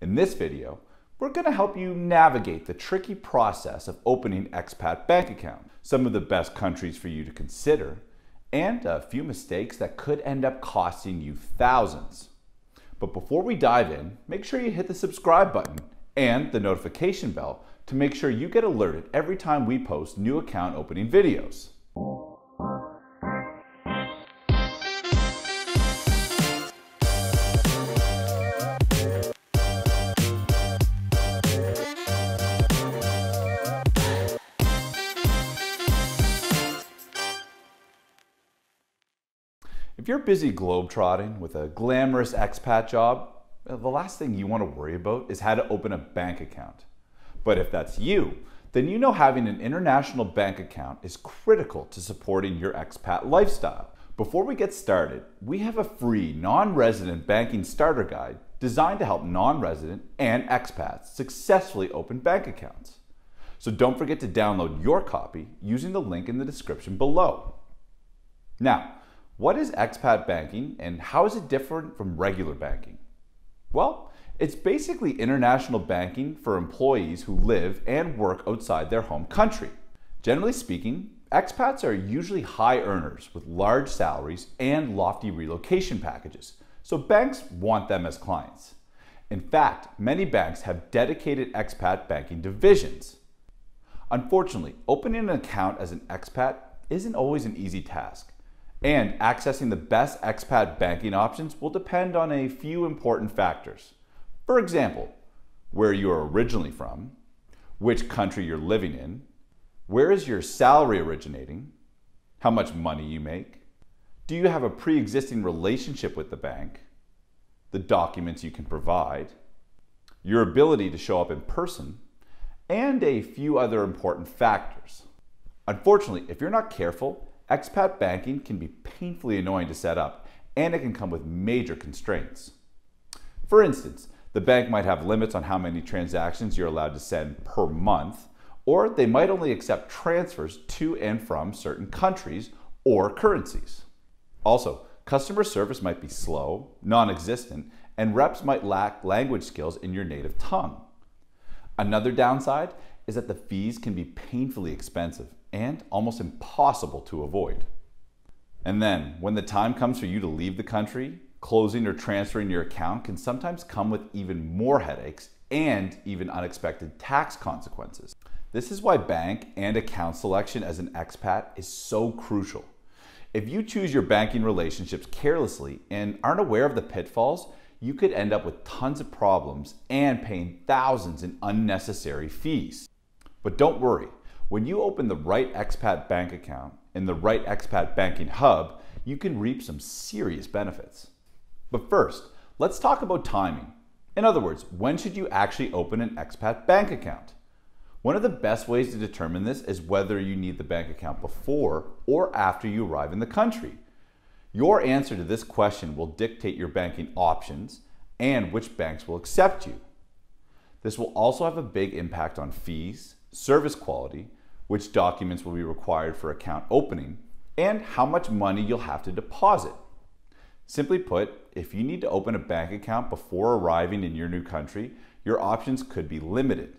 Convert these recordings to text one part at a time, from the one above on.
In this video, we're going to help you navigate the tricky process of opening expat bank account, some of the best countries for you to consider, and a few mistakes that could end up costing you thousands. But before we dive in, make sure you hit the subscribe button and the notification bell to make sure you get alerted every time we post new account opening videos. If you're busy globetrotting with a glamorous expat job, the last thing you want to worry about is how to open a bank account. But if that's you, then you know having an international bank account is critical to supporting your expat lifestyle. Before we get started, we have a free non-resident banking starter guide designed to help non-resident and expats successfully open bank accounts. So don't forget to download your copy using the link in the description below. Now, what is expat banking and how is it different from regular banking? Well, it's basically international banking for employees who live and work outside their home country. Generally speaking, expats are usually high earners with large salaries and lofty relocation packages, so banks want them as clients. In fact, many banks have dedicated expat banking divisions. Unfortunately, opening an account as an expat isn't always an easy task. And accessing the best expat banking options will depend on a few important factors. For example, where you are originally from, which country you're living in, where is your salary originating, how much money you make, do you have a pre-existing relationship with the bank, the documents you can provide, your ability to show up in person, and a few other important factors. Unfortunately, if you're not careful, expat banking can be painfully annoying to set up, and it can come with major constraints. For instance, the bank might have limits on how many transactions you're allowed to send per month, or they might only accept transfers to and from certain countries or currencies. Also, customer service might be slow, non-existent, and reps might lack language skills in your native tongue. Another downside is that the fees can be painfully expensive and almost impossible to avoid. And then, when the time comes for you to leave the country, closing or transferring your account can sometimes come with even more headaches and even unexpected tax consequences. This is why bank and account selection as an expat is so crucial. If you choose your banking relationships carelessly and aren't aware of the pitfalls, you could end up with tons of problems and paying thousands in unnecessary fees. But don't worry. When you open the right expat bank account in the right expat banking hub, you can reap some serious benefits. But first, let's talk about timing. In other words, when should you actually open an expat bank account? One of the best ways to determine this is whether you need the bank account before or after you arrive in the country. Your answer to this question will dictate your banking options and which banks will accept you. This will also have a big impact on fees, service quality, which documents will be required for account opening, and how much money you'll have to deposit. Simply put, if you need to open a bank account before arriving in your new country, your options could be limited.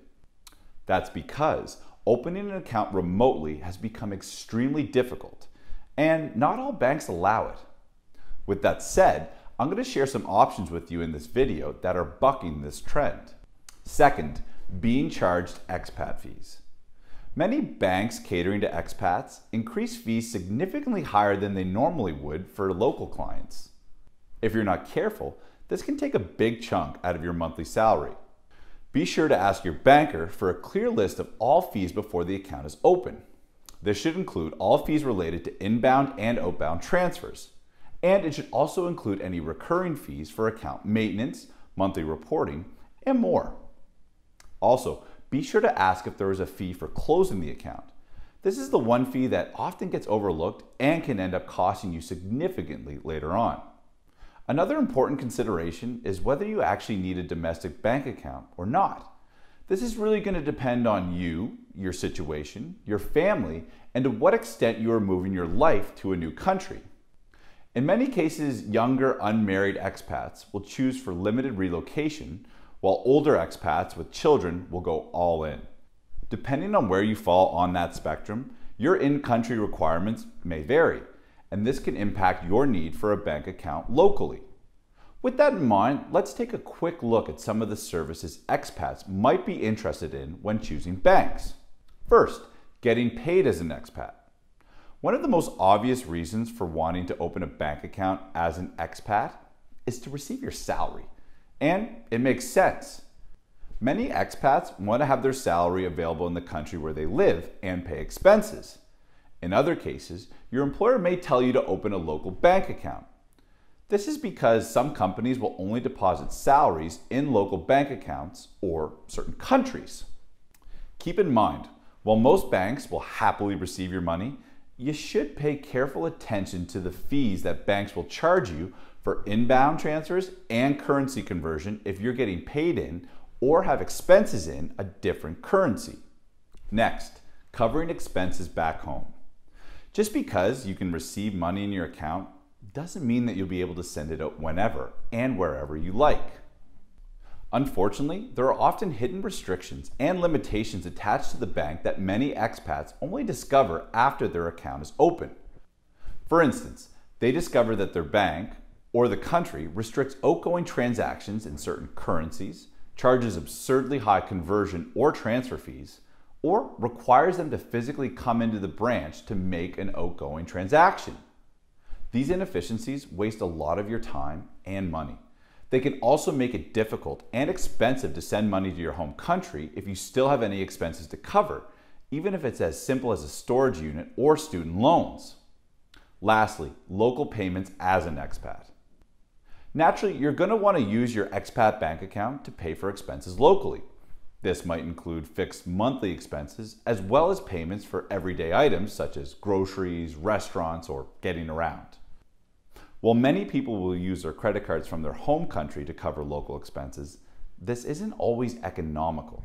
That's because opening an account remotely has become extremely difficult, and not all banks allow it. With that said, I'm going to share some options with you in this video that are bucking this trend. Second, being charged expat fees. Many banks catering to expats increase fees significantly higher than they normally would for local clients. If you're not careful, this can take a big chunk out of your monthly salary. Be sure to ask your banker for a clear list of all fees before the account is open. This should include all fees related to inbound and outbound transfers. And it should also include any recurring fees for account maintenance, monthly reporting, and more. Also, be sure to ask if there is a fee for closing the account. This is the one fee that often gets overlooked and can end up costing you significantly later on. Another important consideration is whether you actually need a domestic bank account or not. This is really going to depend on you, your situation, your family, and to what extent you are moving your life to a new country. In many cases, younger unmarried expats will choose for limited relocation, while older expats with children will go all in. Depending on where you fall on that spectrum, your in-country requirements may vary, and this can impact your need for a bank account locally. With that in mind, let's take a quick look at some of the services expats might be interested in when choosing banks. First, getting paid as an expat. One of the most obvious reasons for wanting to open a bank account as an expat is to receive your salary. And it makes sense. Many expats want to have their salary available in the country where they live and pay expenses. In other cases, your employer may tell you to open a local bank account. This is because some companies will only deposit salaries in local bank accounts or certain countries. Keep in mind, while most banks will happily receive your money, you should pay careful attention to the fees that banks will charge you for inbound transfers and currency conversion if you're getting paid in or have expenses in a different currency. Next, covering expenses back home. Just because you can receive money in your account doesn't mean that you'll be able to send it out whenever and wherever you like. Unfortunately, there are often hidden restrictions and limitations attached to the bank that many expats only discover after their account is open. For instance, they discover that their bank or the country restricts outgoing transactions in certain currencies, charges absurdly high conversion or transfer fees, or requires them to physically come into the branch to make an outgoing transaction. These inefficiencies waste a lot of your time and money. They can also make it difficult and expensive to send money to your home country if you still have any expenses to cover, even if it's as simple as a storage unit or student loans. Lastly, local payments as an expat. Naturally, you're going to want to use your expat bank account to pay for expenses locally. This might include fixed monthly expenses as well as payments for everyday items such as groceries, restaurants, or getting around. While many people will use their credit cards from their home country to cover local expenses, this isn't always economical.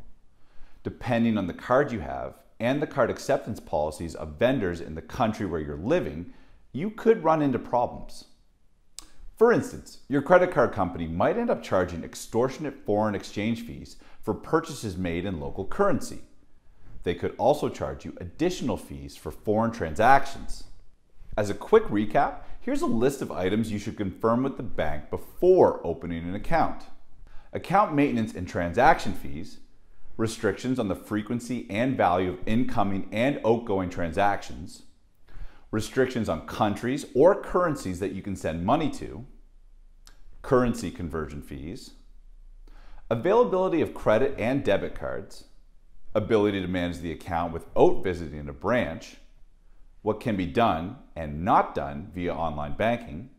Depending on the card you have and the card acceptance policies of vendors in the country where you're living, you could run into problems. For instance, your credit card company might end up charging extortionate foreign exchange fees for purchases made in local currency. They could also charge you additional fees for foreign transactions. As a quick recap, here's a list of items you should confirm with the bank before opening an account. Account maintenance and transaction fees, restrictions on the frequency and value of incoming and outgoing transactions, restrictions on countries or currencies that you can send money to, currency conversion fees, availability of credit and debit cards, ability to manage the account without visiting a branch, what can be done and not done via online banking,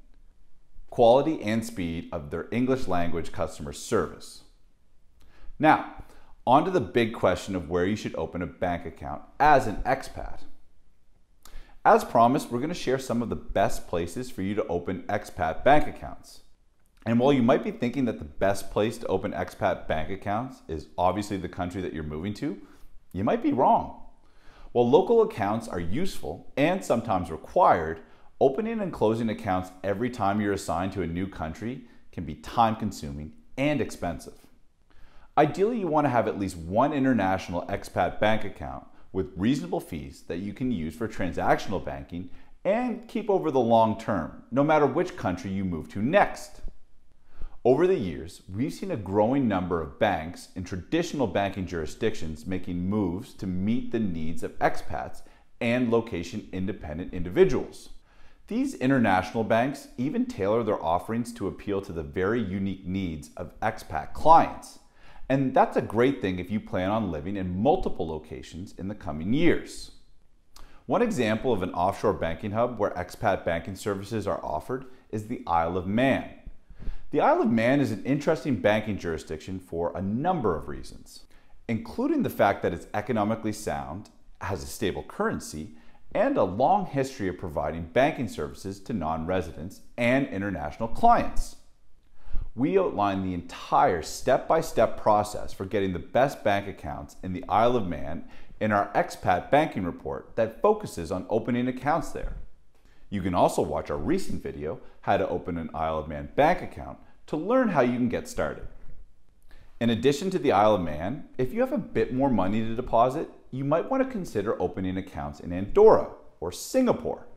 quality and speed of their English language customer service. Now, on to the big question of where you should open a bank account as an expat. As promised, we're going to share some of the best places for you to open expat bank accounts. And while you might be thinking that the best place to open expat bank accounts is obviously the country that you're moving to, you might be wrong. While local accounts are useful and sometimes required, opening and closing accounts every time you're assigned to a new country can be time-consuming and expensive. Ideally, you want to have at least one international expat bank account with reasonable fees that you can use for transactional banking and keep over the long term, no matter which country you move to next. Over the years, we've seen a growing number of banks in traditional banking jurisdictions making moves to meet the needs of expats and location-independent individuals. These international banks even tailor their offerings to appeal to the very unique needs of expat clients. And that's a great thing if you plan on living in multiple locations in the coming years. One example of an offshore banking hub where expat banking services are offered is the Isle of Man. The Isle of Man is an interesting banking jurisdiction for a number of reasons, including the fact that it's economically sound, has a stable currency, and a long history of providing banking services to non-residents and international clients. We outline the entire step-by-step process for getting the best bank accounts in the Isle of Man in our expat banking report that focuses on opening accounts there. You can also watch our recent video, How to Open an Isle of Man Bank Account, to learn how you can get started. In addition to the Isle of Man, if you have a bit more money to deposit, you might want to consider opening accounts in Andorra or Singapore.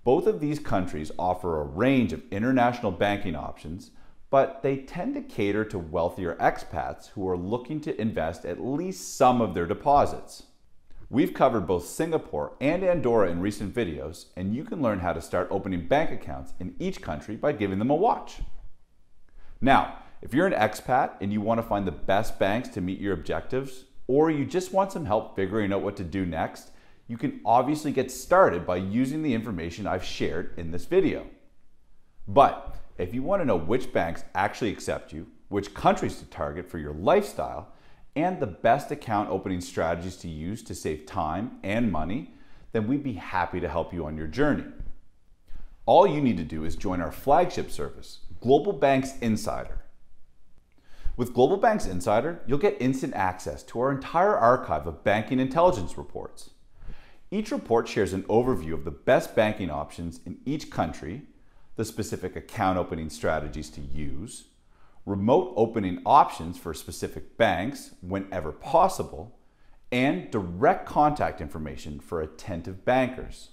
Both of these countries offer a range of international banking options, but they tend to cater to wealthier expats who are looking to invest at least some of their deposits. We've covered both Singapore and Andorra in recent videos, and you can learn how to start opening bank accounts in each country by giving them a watch. Now, if you're an expat and you want to find the best banks to meet your objectives, or you just want some help figuring out what to do next, you can obviously get started by using the information I've shared in this video. But if you want to know which banks actually accept you, which countries to target for your lifestyle, and the best account opening strategies to use to save time and money, then we'd be happy to help you on your journey. All you need to do is join our flagship service, GlobalBanks Insider. With GlobalBanks Insider, you'll get instant access to our entire archive of banking intelligence reports. Each report shares an overview of the best banking options in each country, the specific account opening strategies to use, remote opening options for specific banks whenever possible, and direct contact information for attentive bankers.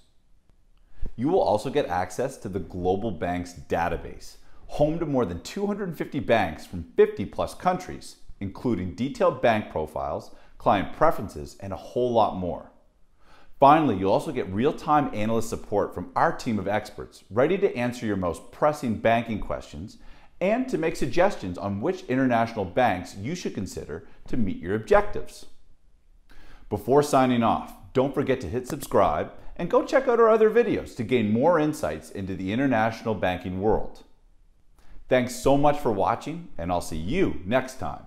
You will also get access to the GlobalBanks database, home to more than 250 banks from 50+ countries, including detailed bank profiles, client preferences, and a whole lot more. Finally, you'll also get real-time analyst support from our team of experts, ready to answer your most pressing banking questions and to make suggestions on which international banks you should consider to meet your objectives. Before signing off, don't forget to hit subscribe and go check out our other videos to gain more insights into the international banking world. Thanks so much for watching, and I'll see you next time.